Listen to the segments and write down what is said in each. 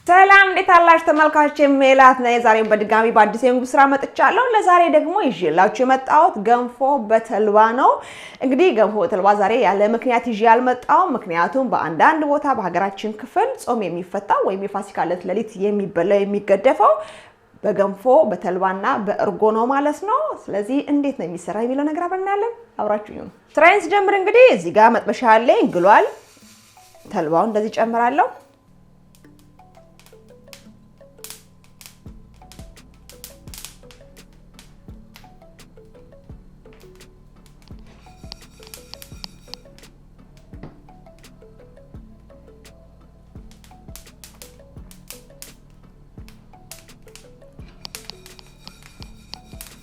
ሰላም እንዴት አላችሁ ተመልካቾቼ? ሜላት ነኝ። ዛሬም በድጋሚ በአዲስ የምግብ ስራ መጥቻለሁ። ለዛሬ ደግሞ ይዤላችሁ የመጣሁት ገንፎ በተልባ ነው። እንግዲህ ገንፎ በተልባ ዛሬ ያለ ምክንያት ይዤ አልመጣሁም። ምክንያቱም በአንዳንድ ቦታ በሀገራችን ክፍል ጾም የሚፈታው ወይም የፋሲካ ዕለት ሌሊት የሚበላው የሚገደፈው በገንፎ በተልባና በእርጎ ነው ማለት ነው። ስለዚህ እንዴት ነው የሚሰራ የሚለው ነገር አብረን እናያለን። አብራችሁኝ ነው። ስራዬን ስጀምር እንግዲህ እዚህ ጋር መጥበሻ አለኝ፣ ግሏል። ተልባውን እንደዚህ ጨምራለሁ።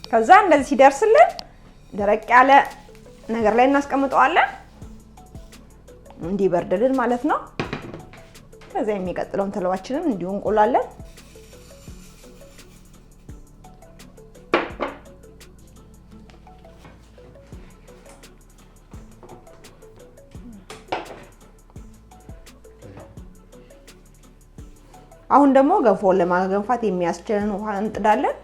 ከዛ እንደዚህ ሲደርስልን ደረቅ ያለ ነገር ላይ እናስቀምጠዋለን እንዲበርድልን ማለት ነው። ከዛ የሚቀጥለውን ተልባችንን እንዲሁ እንቆላለን። አሁን ደግሞ ገንፎውን ለማገንፋት የሚያስችለን ውሃ እንጥዳለን።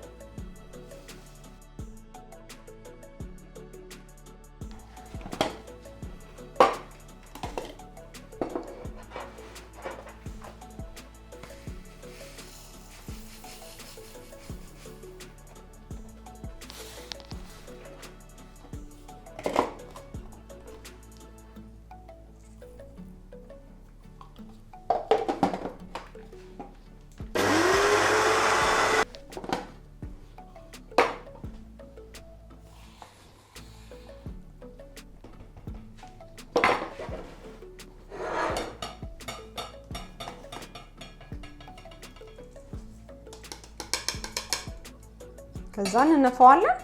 ከዛ እንነፋዋለን።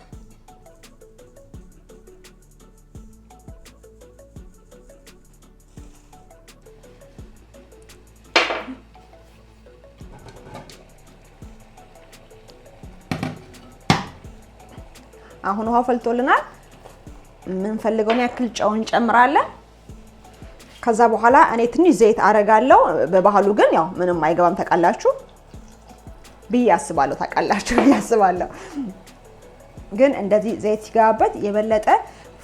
አሁን ውሃ ፈልቶልናል። የምንፈልገውን ያክል ጨው እንጨምራለን። ከዛ በኋላ እኔ ትንሽ ዘይት አረጋለሁ። በባህሉ ግን ያው ምንም አይገባም ታውቃላችሁ ብያስባለሁ ብያስባለሁ። ግን እንደዚህ ዘይት ሲገባበት የበለጠ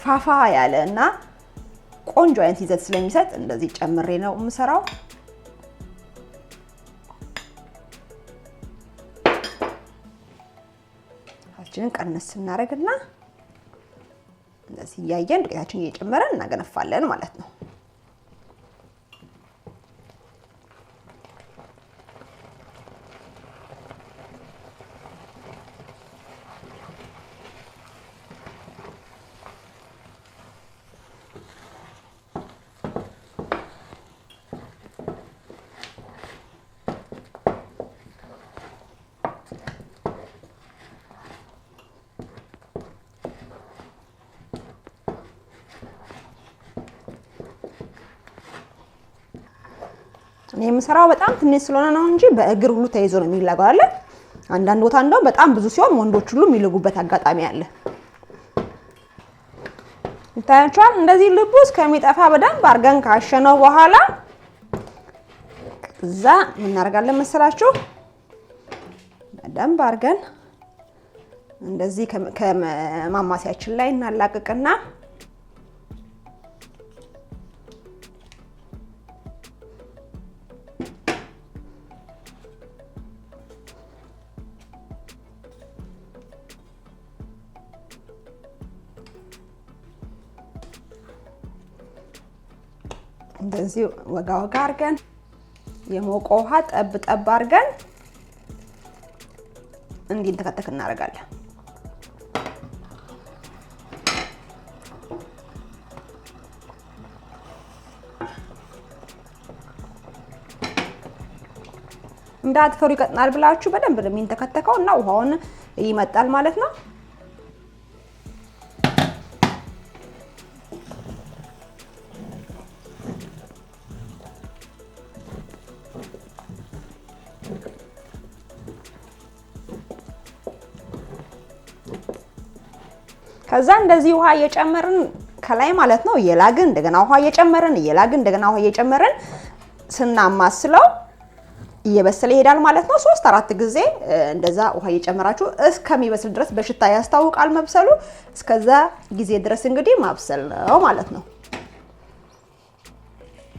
ፋፋ ያለ እና ቆንጆ አይነት ይዘት ስለሚሰጥ እንደዚህ ጨምሬ ነው የምሰራው። አሁን ቀነስ እናደርግና እንደዚህ እያየን ዱቄታችንን እየጨመረን እናገነፋለን ማለት ነው። እኔ የምሰራው በጣም ትንሽ ስለሆነ ነው እንጂ በእግር ሁሉ ተይዞ ነው የሚላገው አይደል? አንዳንድ ቦታ እንደው በጣም ብዙ ሲሆን ወንዶች ሁሉ የሚልጉበት አጋጣሚ አለ። ታያችኋል። እንደዚህ ልቡ እስከሚጠፋ በደንብ አርገን ካሸነው በኋላ ከዛ ምን እናደርጋለን መሰላችሁ? በደንብ አርገን እንደዚህ ከማማሲያችን ላይ እናላቅቅና እንደዚህ ወጋ አርገን የሞቀ ውሃ ጠብ አርገን እንዲንተከተክ እናደርጋለን። እንዳትፈሩ ይቀጥናል ብላችሁ በደንብ ነው የሚንተከተከው እና ውሃውን ይመጣል ማለት ነው። ከዛ እንደዚህ ውሃ እየጨመርን ከላይ ማለት ነው እየላግን እንደገና ውሃ እየጨመርን ስናማስለው እየበሰለ ይሄዳል ማለት ነው። 3-4 ጊዜ እንደዛ ውሃ እየጨመራችሁ እስከሚበስል ድረስ በሽታ ያስታውቃል መብሰሉ። እስከዛ ጊዜ ድረስ እንግዲህ ማብሰል ነው ማለት ነው።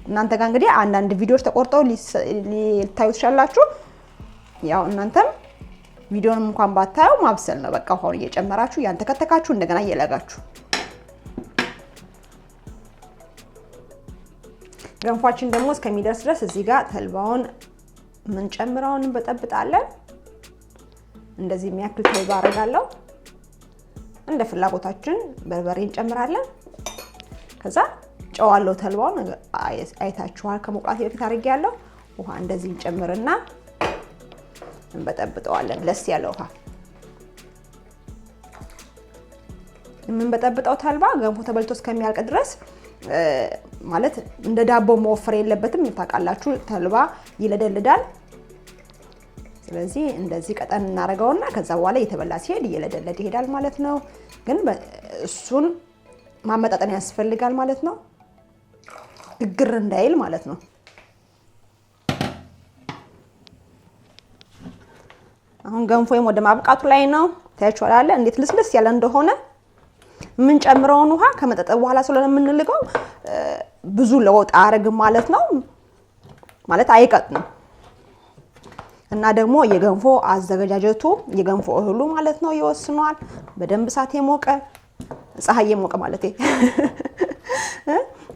እናንተ ጋር እንግዲህ አንዳንድ ቪዲዮዎች ተቆርጠው ሊታዩ ትችላላችሁ። ያው እናንተም ቪዲዮንም እንኳን ባታዩ ማብሰል ነው በቃ። ውሃውን እየጨመራችሁ ያንተከተካችሁ እንደገና እየለጋችሁ ገንፏችን ደግሞ እስከሚደርስ ድረስ እዚህ ጋር ተልባውን ምን ጨምራውን እንበጠብጣለን። እንደዚህ የሚያክል ተልባ አደርጋለሁ። እንደ ፍላጎታችን በርበሬ እንጨምራለን። ከዛ ጨዋለው ተልባውን አይታችኋል ከሞቃት በፊት አድርጌያለሁ። ውሃ እንደዚህ እንጨምርና እንበጠብጠዋለን። ለስ ያለ ውሃ የምንበጠብጠው ተልባ ገንፎ ተበልቶ እስከሚያልቅ ድረስ ማለት እንደ ዳቦ መወፈር የለበትም። ታውቃላችሁ ተልባ ይለደልዳል። ስለዚህ እንደዚህ ቀጠን እናደርገውና ከዛ በኋላ እየተበላ ሲሄድ እየለደለደ ይሄዳል ማለት ነው። ግን እሱን ማመጣጠን ያስፈልጋል ማለት ነው፣ ግግር እንዳይል ማለት ነው። አሁን ገንፎዬም ወደ ማብቃቱ ላይ ነው። ታያችኋል እንዴት ልስልስ ያለ እንደሆነ። ምን ጨምረውን ውሃ ከመጠጠ በኋላ ስለሆነ የምንልገው ብዙ ለውጥ አያረግም ማለት ነው። ማለት አይቀጥንም። እና ደግሞ የገንፎ አዘገጃጀቱ የገንፎ እህሉ ማለት ነው ይወስኗል። በደንብ እሳት የሞቀ ፀሐይ የሞቀ ማለት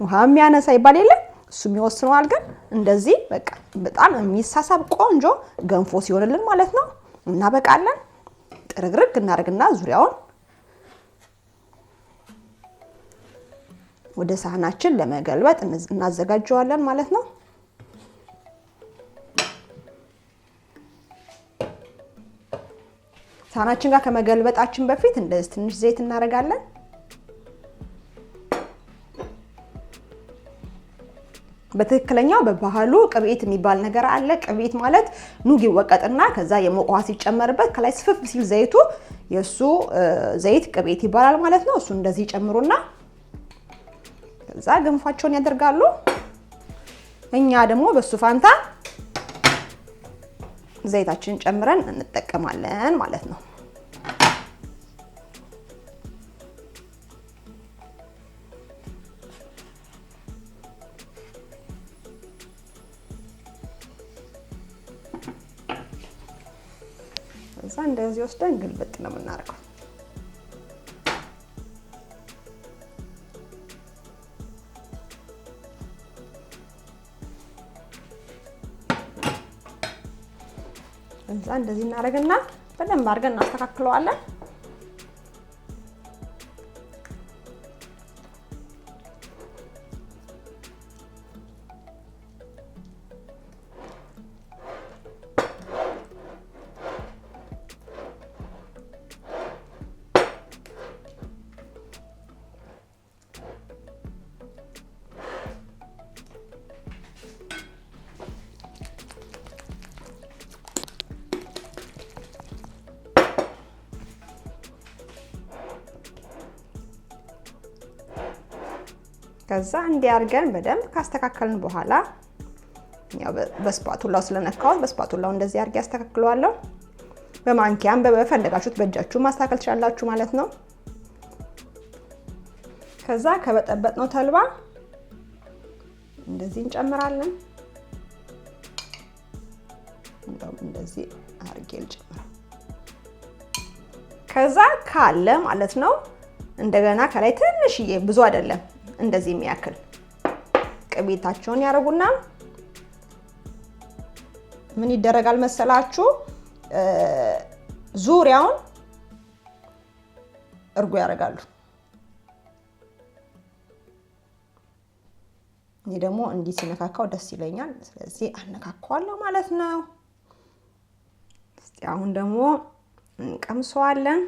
ውሃ የሚያነሳ ይባል የለ እሱም ይወስኗል። ግን እንደዚህ በቃ በጣም የሚሳሳብ ቆንጆ ገንፎ ሲሆንልን ማለት ነው እናበቃለን። ጥርግርግ እናደርግና ዙሪያውን ወደ ሳህናችን ለመገልበጥ እናዘጋጀዋለን ማለት ነው። ሳህናችን ጋር ከመገልበጣችን በፊት እንደዚህ ትንሽ ዘይት እናደርጋለን። በትክክለኛው በባህሉ ቅቤት የሚባል ነገር አለ። ቅቤት ማለት ኑግ ይወቀጥና ከዛ የሞቀ ውሃ ሲጨመርበት ከላይ ስፍፍ ሲል ዘይቱ የሱ ዘይት ቅቤት ይባላል ማለት ነው። እሱ እንደዚህ ጨምሩና ከዛ ገንፏቸውን ያደርጋሉ። እኛ ደግሞ በሱ ፋንታ ዘይታችንን ጨምረን እንጠቀማለን ማለት ነው። ከዛ እንደዚህ ወስደን ግልብጥ ነው የምናደርገው። እንዛ እንደዚህ እናደርግና በደንብ አድርገን እናስተካክለዋለን። ከዛ እንዲያርገን በደንብ ካስተካከልን በኋላ ያው በስፓቱላው ስለነካው በስፓቱላው እንደዚህ አርጌ አስተካክለዋለሁ። በማንኪያም በፈለጋችሁት በእጃችሁ ማስተካከል ትችላላችሁ ማለት ነው። ከዛ ከበጠበጥነው ተልባ እንደዚህ እንጨምራለን። እንደዚህ አርጌ ልጨምራለሁ። ከዛ ካለ ማለት ነው እንደገና ከላይ ትንሽዬ ብዙ አይደለም እንደዚህ የሚያክል ቅቤታቸውን ያረጉና ምን ይደረጋል መሰላችሁ ዙሪያውን እርጎ ያረጋሉ። እኔ ደግሞ እንዲህ ሲነካካው ደስ ይለኛል። ስለዚህ አነካካዋለሁ ማለት ነው። እስቲ አሁን ደግሞ እንቀምሰዋለን።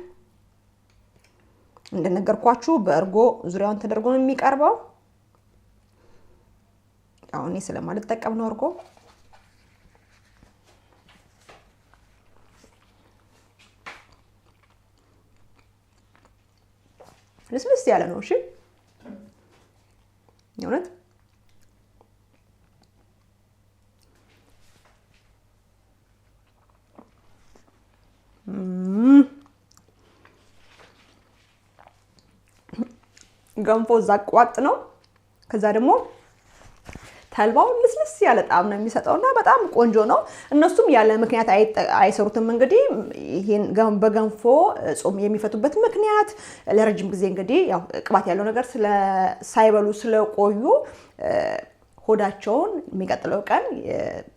እንደነገርኳችሁ በእርጎ ዙሪያውን ተደርጎ ነው የሚቀርበው። አሁን እኔ ስለማልጠቀም ነው እርጎ። ልስልስ ያለ ነው። እሺ የእውነት ገንፎ ዛቋጥ ነው። ከዛ ደግሞ ተልባው ልስልስ ያለ ጣዕም ነው የሚሰጠውና በጣም ቆንጆ ነው። እነሱም ያለ ምክንያት አይሰሩትም። እንግዲህ ይሄን በገንፎ ጾም የሚፈቱበት ምክንያት ለረጅም ጊዜ እንግዲህ ያው ቅባት ያለው ነገር ሳይበሉ ስለቆዩ ሆዳቸውን የሚቀጥለው ቀን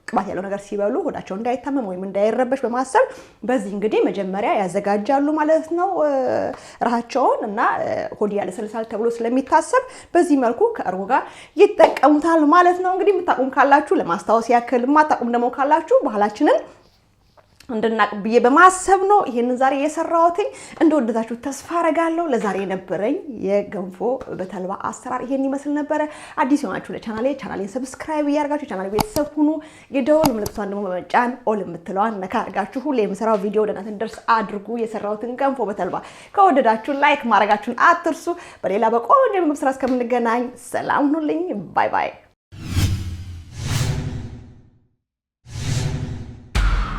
ቅባት ያለው ነገር ሲበሉ ሆዳቸው እንዳይታመም ወይም እንዳይረበሽ በማሰብ በዚህ እንግዲህ መጀመሪያ ያዘጋጃሉ ማለት ነው ራሳቸውን እና ሆድ ያለሰልሳል ተብሎ ስለሚታሰብ በዚህ መልኩ ከእርጎ ጋር ይጠቀሙታል ማለት ነው። እንግዲህ የምታቁም ካላችሁ ለማስታወስ ያክል የማታቁም ደግሞ ካላችሁ ባህላችንን እንድናቅ ብዬ በማሰብ ነው ይሄንን ዛሬ የሰራሁት። እንደወደዳችሁ ተስፋ አረጋለሁ። ለዛሬ የነበረኝ የገንፎ በተልባ አሰራር ይሄን ይመስል ነበር። አዲስ የሆናችሁ ቻናሌን ሰብስክራይብ ያርጋችሁ ቻናሌ ቤተሰብ ሁኑ። የደወል ምልክቷን ደግሞ በመጫን ኦል የምትለዋን ነካ አርጋችሁ ሁሌ የምሰራው ቪዲዮ ወደ እናንተ እንዲደርስ አድርጉ። የሰራሁትን ገንፎ በተልባ ከወደዳችሁ ላይክ ማድረጋችሁን አትርሱ። በሌላ በቆንጆ የምግብ ስራ እስከምንገናኝ ሰላም ሁኑልኝ። ባይ ባይ።